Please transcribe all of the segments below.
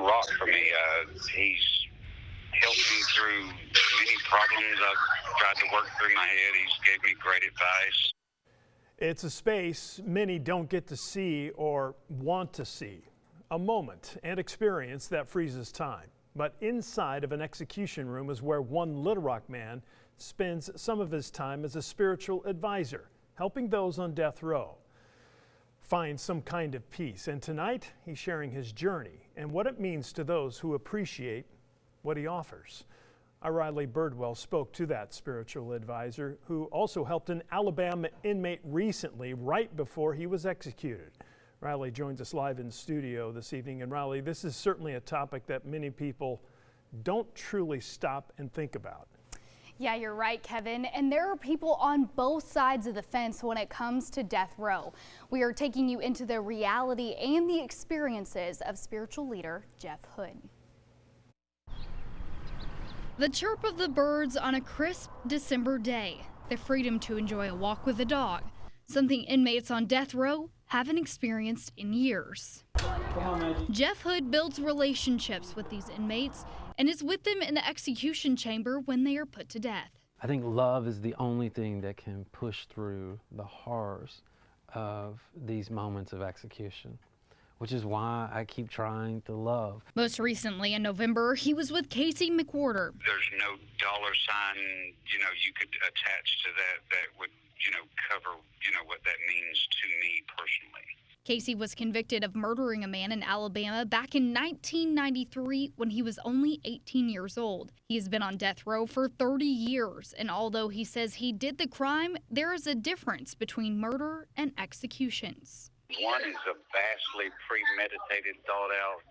rock for me. He's helped me through many problems I've tried to work through my head. He's gave me great advice. It's a space many don't get to see or want to see. A moment and experience that freezes time. But inside of an execution room is where one Little Rock man spends some of his time as a spiritual advisor, helping those on death row find some kind of peace. And tonight, he's sharing his journey and what it means to those who appreciate what he offers. Our Riley Birdwell spoke to that spiritual advisor who also helped an Alabama inmate recently, right before he was executed. Riley joins us live in studio this evening. And Riley, this is certainly a topic that many people don't truly stop and think about. Yeah, you're right, Kevin. And there are people on both sides of the fence when it comes to death row. We are taking you into the reality and the experiences of spiritual leader Jeff Hood. The chirp of the birds on a crisp December day, the freedom to enjoy a walk with a dog, something inmates on death row haven't experienced in years. Jeff Hood builds relationships with these inmates and is with them in the execution chamber when they are put to death. I think love is the only thing that can push through the horrors of these moments of execution, which is why I keep trying to love. Most recently in November, he was with Casey McWhorter. There's no dollar sign, you could attach to that would, cover, what that means to me personally. Casey was convicted of murdering a man in Alabama back in 1993 when he was only 18 years old. He has been on death row for 30 years, and although he says he did the crime, there is a difference between murder and executions. One is a vastly premeditated, thought out,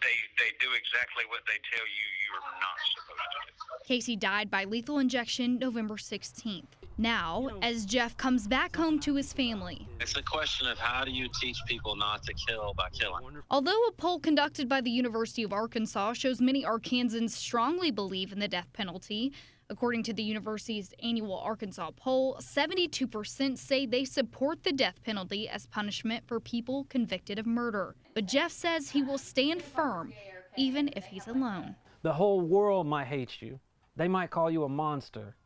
they do exactly what they tell you you're not supposed to do. Casey died by lethal injection November 16th. Now, as Jeff comes back home to his family. It's a question of how do you teach people not to kill by killing. Although a poll conducted by the University of Arkansas shows many Arkansans strongly believe in the death penalty, according to the university's annual Arkansas poll, 72% say they support the death penalty as punishment for people convicted of murder. But Jeff says he will stand firm, even if he's alone. The whole world might hate you. They might call you a monster.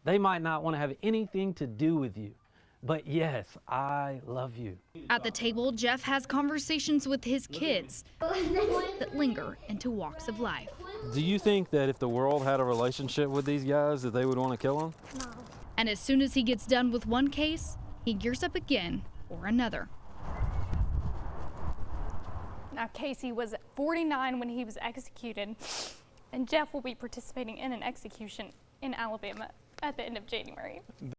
They might not want to have anything to do with you. But yes, I love you. At the table, Jeff has conversations with his kids that linger into walks of life. Do you think that if the world had a relationship with these guys that they would want to kill them? No. And as soon as he gets done with one case, he gears up again for another. Now, Casey was 49 when he was executed, and Jeff will be participating in an execution in Alabama at the end of January.